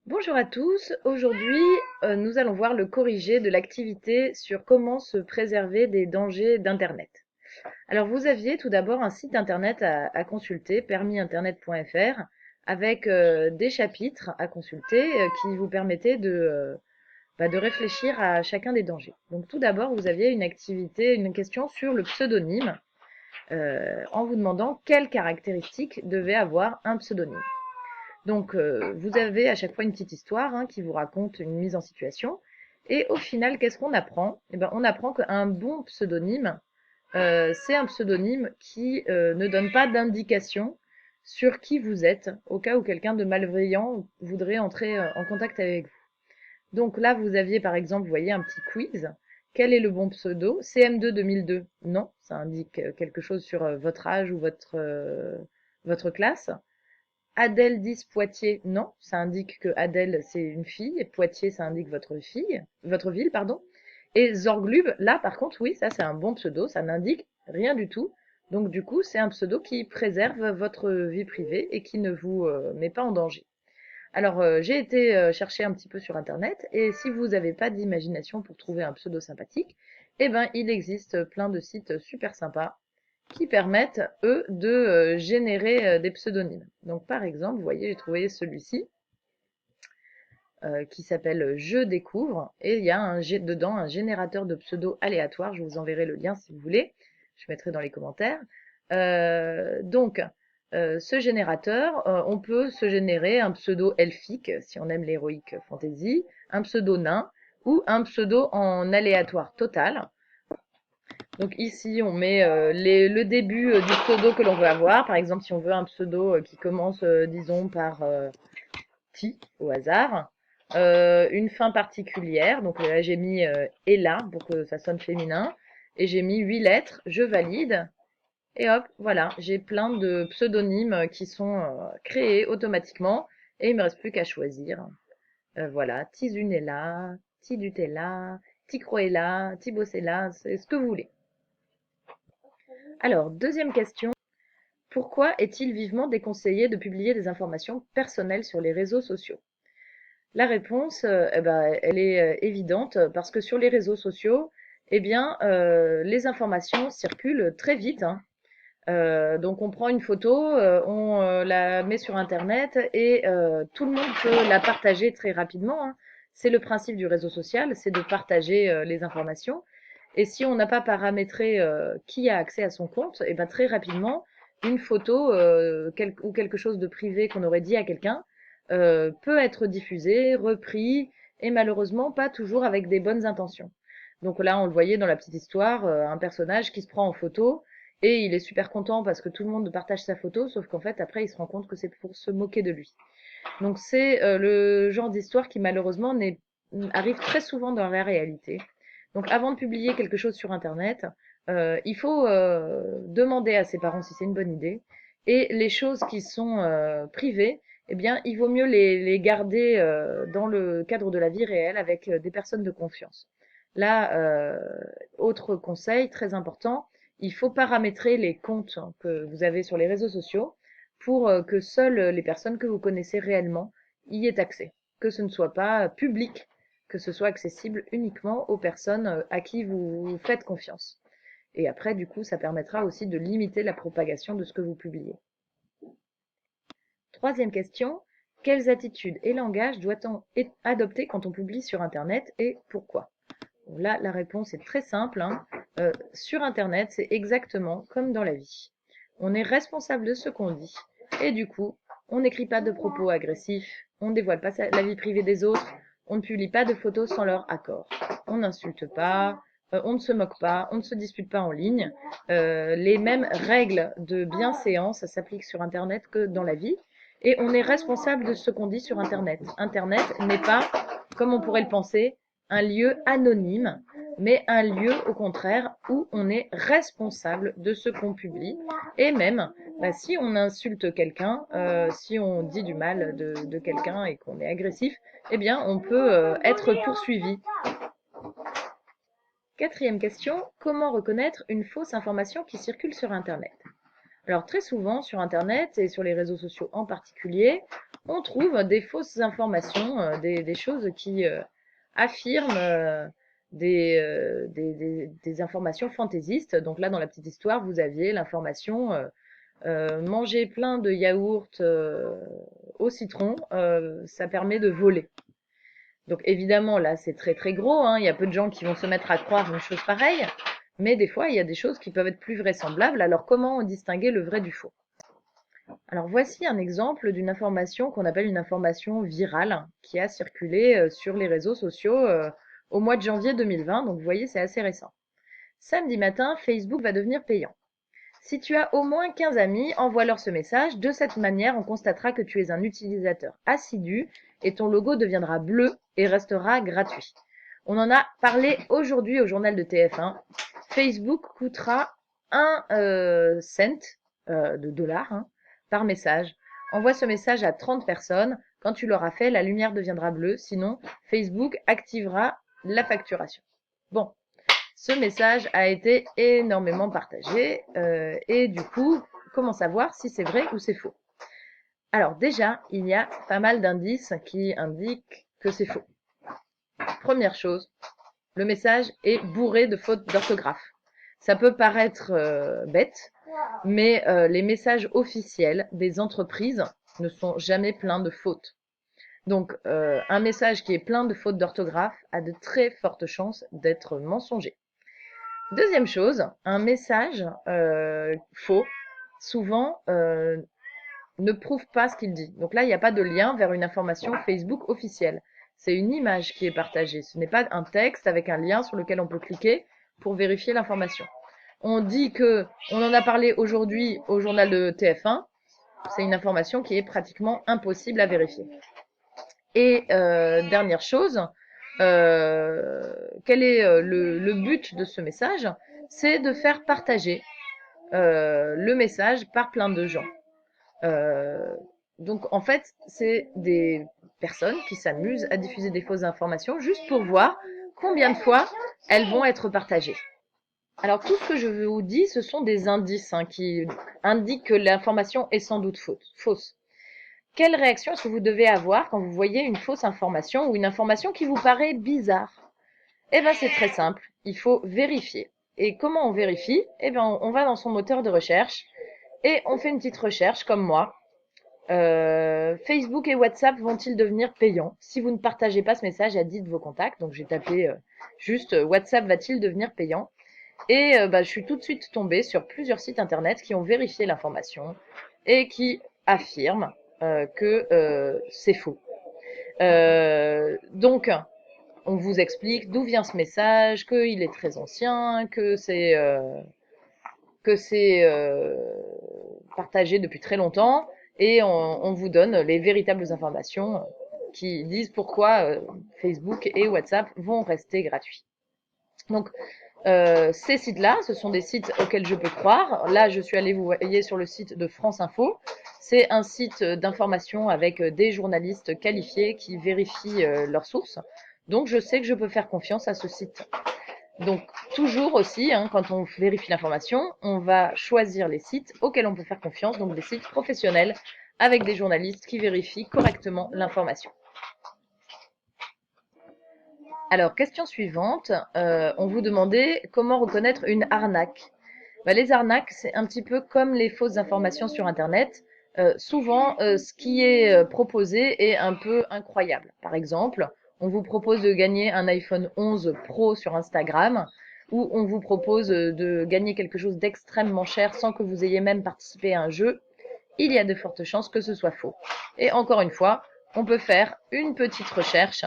Bonjour à tous, aujourd'hui nous allons voir le corrigé de l'activité sur comment se préserver des dangers d'Internet. Alors vous aviez tout d'abord un site Internet à consulter, permisinternet.fr, avec des chapitres à consulter qui vous permettaient de réfléchir à chacun des dangers. Donc tout d'abord vous aviez une activité, une question sur le pseudonyme, en vous demandant quelles caractéristiques devait avoir un pseudonyme. Donc, vous avez à chaque fois une petite histoire qui vous raconte une mise en situation. Et au final, qu'est-ce qu'on apprend? Eh ben, on apprend qu'un bon pseudonyme, c'est un pseudonyme qui ne donne pas d'indication sur qui vous êtes, au cas où quelqu'un de malveillant voudrait entrer en contact avec vous. Donc là, vous aviez par exemple, vous voyez un petit quiz. Quel est le bon pseudo? CM2 2002? Non, ça indique quelque chose sur votre âge ou votre classe. Adèle 10 Poitiers, non, ça indique que Adèle c'est une fille, et Poitiers ça indique votre ville, pardon. Et Zorglub, là par contre, oui, ça c'est un bon pseudo, ça n'indique rien du tout. Donc du coup, c'est un pseudo qui préserve votre vie privée et qui ne vous met pas en danger. Alors j'ai été chercher un petit peu sur internet et si vous n'avez pas d'imagination pour trouver un pseudo sympathique, eh ben il existe plein de sites super sympas qui permettent, eux, de générer des pseudonymes. Donc par exemple, vous voyez, j'ai trouvé celui-ci qui s'appelle Je découvre et il y a dedans un générateur de pseudo aléatoire. Je vous enverrai le lien si vous voulez. Je mettrai dans les commentaires. Donc, ce générateur, on peut se générer un pseudo elfique si on aime l'héroïque fantasy, un pseudo nain ou un pseudo en aléatoire total. Donc ici, on met le début du pseudo que l'on veut avoir. Par exemple, si on veut un pseudo qui commence, disons, par Ti, au hasard. Une fin particulière. Donc là, j'ai mis Ella pour que ça sonne féminin. Et j'ai mis 8 lettres. Je valide. Et hop, voilà, j'ai plein de pseudonymes qui sont créés automatiquement. Et il me reste plus qu'à choisir. Voilà, Tizunella, Tidutella, Ticroella, Tibocella, c'est ce que vous voulez. Alors, deuxième question. Pourquoi est-il vivement déconseillé de publier des informations personnelles sur les réseaux sociaux? La réponse, eh ben, elle est évidente parce que sur les réseaux sociaux, eh bien, les informations circulent très vite, hein. Donc on prend une photo, on la met sur Internet et tout le monde peut la partager très rapidement, hein. C'est le principe du réseau social, c'est de partager les informations. Et si on n'a pas paramétré qui a accès à son compte, et ben très rapidement, une photo ou quelque chose de privé qu'on aurait dit à quelqu'un peut être diffusé, repris, et malheureusement pas toujours avec des bonnes intentions. Donc là, on le voyait dans la petite histoire, un personnage qui se prend en photo, et il est super content parce que tout le monde partage sa photo, sauf qu'en fait, après, il se rend compte que c'est pour se moquer de lui. Donc c'est le genre d'histoire qui malheureusement arrive très souvent dans la réalité. Donc avant de publier quelque chose sur Internet, il faut demander à ses parents si c'est une bonne idée. Et les choses qui sont privées, eh bien, il vaut mieux les garder dans le cadre de la vie réelle avec des personnes de confiance. Là, autre conseil très important, il faut paramétrer les comptes que vous avez sur les réseaux sociaux pour que seules les personnes que vous connaissez réellement y aient accès, que ce ne soit pas public, que ce soit accessible uniquement aux personnes à qui vous faites confiance. Et après, du coup, ça permettra aussi de limiter la propagation de ce que vous publiez. Troisième question, quelles attitudes et langages doit-on adopter quand on publie sur Internet et pourquoi? Bon, là, la réponse est très simple, hein. Sur Internet, c'est exactement comme dans la vie. On est responsable de ce qu'on dit et du coup, on n'écrit pas de propos agressifs, on ne dévoile pas la vie privée des autres, on ne publie pas de photos sans leur accord, on n'insulte pas, on ne se moque pas, on ne se dispute pas en ligne. Les mêmes règles de bienséance s'appliquent sur Internet que dans la vie et on est responsable de ce qu'on dit sur Internet. Internet n'est pas, comme on pourrait le penser, un lieu anonyme, mais un lieu au contraire où on est responsable de ce qu'on publie. Et même, si on insulte quelqu'un, si on dit du mal de quelqu'un et qu'on est agressif, eh bien on peut être poursuivi. Quatrième question, comment reconnaître une fausse information qui circule sur Internet? Alors très souvent sur Internet et sur les réseaux sociaux en particulier, on trouve des fausses informations, des choses qui affirment des informations fantaisistes. Donc là, dans la petite histoire, vous aviez l'information manger plein de yaourts au citron, ça permet de voler. Donc évidemment, là, c'est très très gros, hein. Il y a peu de gens qui vont se mettre à croire une chose pareille, mais des fois, il y a des choses qui peuvent être plus vraisemblables. Alors comment distinguer le vrai du faux? Alors voici un exemple d'une information qu'on appelle une information virale qui a circulé sur les réseaux sociaux au mois de janvier 2020. Donc vous voyez, c'est assez récent. Samedi matin, Facebook va devenir payant. Si tu as au moins 15 amis, envoie-leur ce message. De cette manière, on constatera que tu es un utilisateur assidu et ton logo deviendra bleu et restera gratuit. On en a parlé aujourd'hui au journal de TF1. Facebook coûtera 1 cent de dollar hein, par message. Envoie ce message à 30 personnes. Quand tu l'auras fait, la lumière deviendra bleue. Sinon, Facebook activera la facturation. Bon, ce message a été énormément partagé et du coup, comment savoir si c'est vrai ou c'est faux? Alors déjà, il y a pas mal d'indices qui indiquent que c'est faux. Première chose, le message est bourré de fautes d'orthographe. Ça peut paraître bête, mais les messages officiels des entreprises ne sont jamais pleins de fautes. Donc, un message qui est plein de fautes d'orthographe a de très fortes chances d'être mensonger. Deuxième chose, un message faux, souvent, ne prouve pas ce qu'il dit. Donc là, il n'y a pas de lien vers une information Facebook officielle. C'est une image qui est partagée. Ce n'est pas un texte avec un lien sur lequel on peut cliquer pour vérifier l'information. On dit que, on en a parlé aujourd'hui au journal de TF1, c'est une information qui est pratiquement impossible à vérifier. Et dernière chose, quel est le but de ce message? C'est de faire partager le message par plein de gens. Donc en fait, c'est des personnes qui s'amusent à diffuser des fausses informations juste pour voir combien de fois elles vont être partagées. Alors tout ce que je vous dis, ce sont des indices hein, qui indiquent que l'information est sans doute fausse. Quelle réaction est-ce que vous devez avoir quand vous voyez une fausse information ou une information qui vous paraît bizarre? Eh bien, c'est très simple. Il faut vérifier. Et comment on vérifie? Eh bien, on va dans son moteur de recherche et on fait une petite recherche comme moi. Facebook et WhatsApp vont-ils devenir payants? Si vous ne partagez pas ce message, dites vos contacts. Donc j'ai tapé juste WhatsApp va-t-il devenir payant? Et je suis tout de suite tombée sur plusieurs sites internet qui ont vérifié l'information et qui affirment que c'est faux. Donc, on vous explique d'où vient ce message, qu'il est très ancien, que c'est partagé depuis très longtemps, et on vous donne les véritables informations qui disent pourquoi Facebook et WhatsApp vont rester gratuits. Donc, ces sites-là, ce sont des sites auxquels je peux croire. Là, je suis allée, vous voyez, sur le site de France Info. C'est un site d'information avec des journalistes qualifiés qui vérifient leurs sources. Donc, je sais que je peux faire confiance à ce site. Donc, toujours aussi, hein, quand on vérifie l'information, on va choisir les sites auxquels on peut faire confiance, donc des sites professionnels avec des journalistes qui vérifient correctement l'information. Alors, question suivante, on vous demandait comment reconnaître une arnaque. Les arnaques, c'est un petit peu comme les fausses informations sur Internet. Souvent, ce qui est proposé est un peu incroyable. Par exemple, on vous propose de gagner un iPhone 11 Pro sur Instagram, ou on vous propose de gagner quelque chose d'extrêmement cher sans que vous ayez même participé à un jeu. Il y a de fortes chances que ce soit faux. Et encore une fois, on peut faire une petite recherche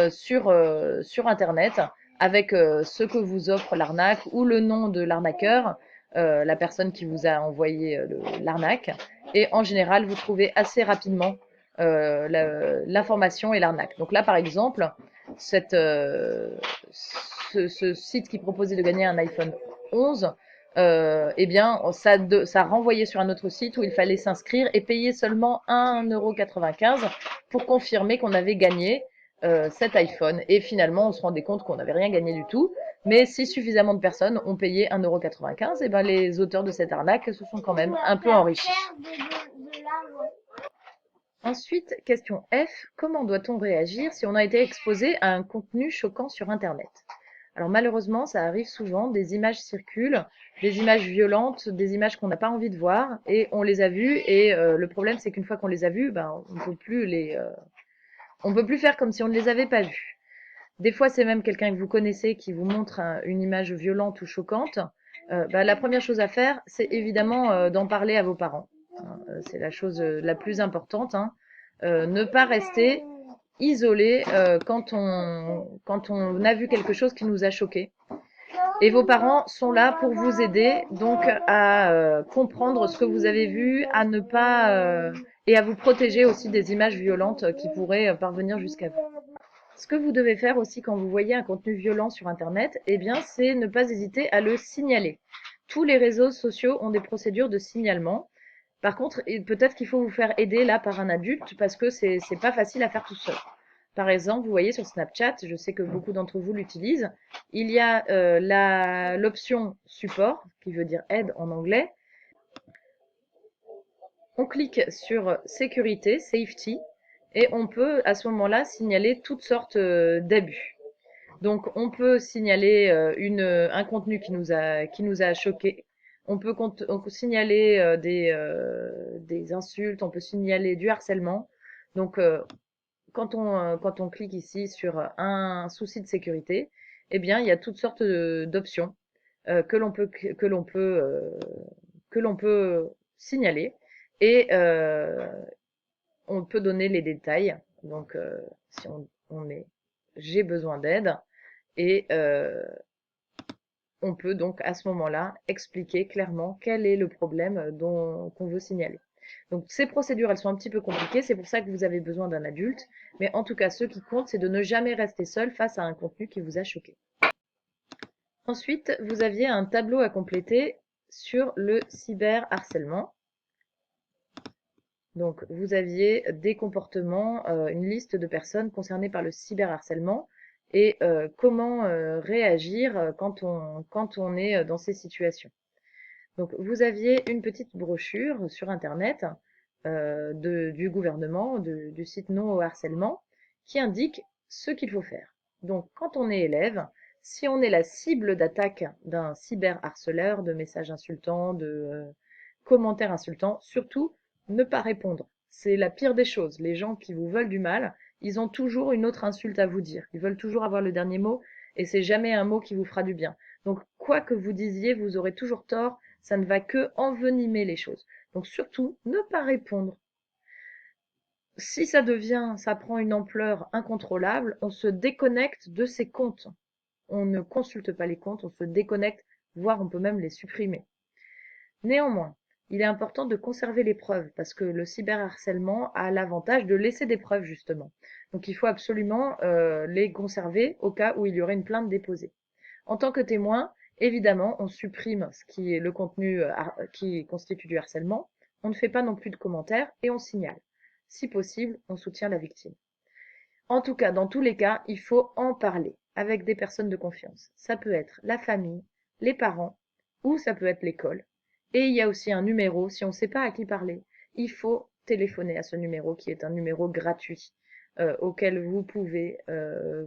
sur Internet avec ce que vous offre l'arnaque ou le nom de l'arnaqueur, la personne qui vous a envoyé l'arnaque. Et en général, vous trouvez assez rapidement l'information et l'arnaque. Donc là, par exemple, ce site qui proposait de gagner un iPhone 11, eh bien, ça renvoyait sur un autre site où il fallait s'inscrire et payer seulement 1,95 € pour confirmer qu'on avait gagné cet iPhone. Et finalement, on se rendait compte qu'on n'avait rien gagné du tout. Mais si suffisamment de personnes ont payé 1,95 €, et ben les auteurs de cette arnaque se sont quand même un peu enrichis. Ensuite, question F, comment doit-on réagir si on a été exposé à un contenu choquant sur Internet? Alors malheureusement, ça arrive souvent, des images circulent, des images violentes, des images qu'on n'a pas envie de voir, et on les a vues, et le problème c'est qu'une fois qu'on les a vues, ben, on peut plus faire comme si on ne les avait pas vues. Des fois, c'est même quelqu'un que vous connaissez qui vous montre une image violente ou choquante. La première chose à faire, c'est évidemment d'en parler à vos parents. C'est la chose la plus importante, hein. Ne pas rester isolé quand on a vu quelque chose qui nous a choqué. Et vos parents sont là pour vous aider donc à comprendre ce que vous avez vu, à ne pas et à vous protéger aussi des images violentes qui pourraient parvenir jusqu'à vous. Ce que vous devez faire aussi quand vous voyez un contenu violent sur Internet, eh bien, c'est ne pas hésiter à le signaler. Tous les réseaux sociaux ont des procédures de signalement. Par contre, peut-être qu'il faut vous faire aider là par un adulte parce que c'est pas facile à faire tout seul. Par exemple, vous voyez sur Snapchat, je sais que beaucoup d'entre vous l'utilisent, il y a l'option support, qui veut dire aide en anglais. On clique sur sécurité, safety, et on peut à ce moment-là signaler toutes sortes d'abus. Donc on peut signaler un contenu qui nous a choqué. On peut signaler des insultes, on peut signaler du harcèlement. Donc quand on clique ici sur un souci de sécurité, eh bien il y a toutes sortes d'options que l'on peut que l'on peut signaler et on peut donner les détails. Donc si on met j'ai besoin d'aide et on peut donc à ce moment-là expliquer clairement quel est le problème qu'on veut signaler. Donc ces procédures, elles sont un petit peu compliquées, c'est pour ça que vous avez besoin d'un adulte, mais en tout cas, ce qui compte, c'est de ne jamais rester seul face à un contenu qui vous a choqué. Ensuite, vous aviez un tableau à compléter sur le cyberharcèlement. Donc, vous aviez des comportements, une liste de personnes concernées par le cyberharcèlement et comment réagir quand on est dans ces situations. Donc, vous aviez une petite brochure sur Internet du gouvernement, du site Non au harcèlement, qui indique ce qu'il faut faire. Donc, quand on est élève, si on est la cible d'attaque d'un cyberharceleur, de messages insultants, de commentaires insultants, surtout ne pas répondre. C'est la pire des choses. Les gens qui vous veulent du mal, ils ont toujours une autre insulte à vous dire. Ils veulent toujours avoir le dernier mot et c'est jamais un mot qui vous fera du bien. Donc, quoi que vous disiez, vous aurez toujours tort. Ça ne va que envenimer les choses. Donc, surtout, ne pas répondre. Si ça prend une ampleur incontrôlable, on se déconnecte de ses comptes. On ne consulte pas les comptes, on se déconnecte, voire on peut même les supprimer. Néanmoins, il est important de conserver les preuves parce que le cyberharcèlement a l'avantage de laisser des preuves justement. Donc il faut absolument les conserver au cas où il y aurait une plainte déposée. En tant que témoin, évidemment, on supprime ce qui est le contenu qui constitue du harcèlement, on ne fait pas non plus de commentaires et on signale. Si possible, on soutient la victime. En tout cas, dans tous les cas, il faut en parler avec des personnes de confiance. Ça peut être la famille, les parents ou ça peut être l'école. Et il y a aussi un numéro, si on ne sait pas à qui parler, il faut téléphoner à ce numéro qui est un numéro gratuit auquel vous pouvez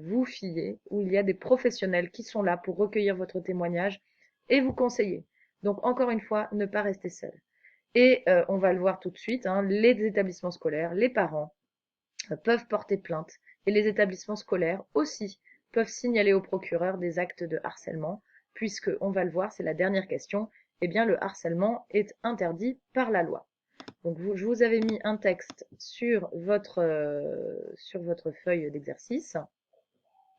vous fier, où il y a des professionnels qui sont là pour recueillir votre témoignage et vous conseiller. Donc encore une fois, ne pas rester seul. Et on va le voir tout de suite, hein, les établissements scolaires, les parents peuvent porter plainte et les établissements scolaires aussi peuvent signaler au procureur des actes de harcèlement, puisque, on va le voir, c'est la dernière question, eh bien le harcèlement est interdit par la loi. Donc je vous avais mis un texte sur votre feuille d'exercice.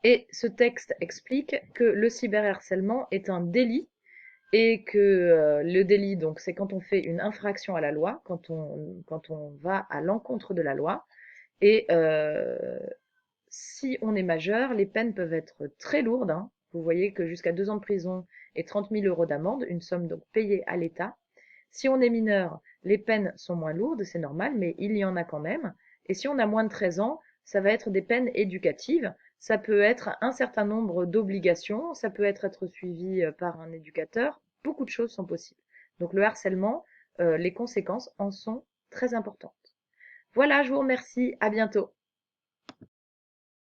Et ce texte explique que le cyberharcèlement est un délit et que le délit, donc, c'est quand on fait une infraction à la loi, quand on va à l'encontre de la loi. Et si on est majeur, les peines peuvent être très lourdes, hein. Vous voyez que jusqu'à 2 ans de prison et 30 000 euros d'amende, une somme donc payée à l'État. Si on est mineur, les peines sont moins lourdes, c'est normal, mais il y en a quand même. Et si on a moins de 13 ans, ça va être des peines éducatives. Ça peut être un certain nombre d'obligations, ça peut être suivi par un éducateur. Beaucoup de choses sont possibles. Donc le harcèlement, les conséquences en sont très importantes. Voilà, je vous remercie, à bientôt.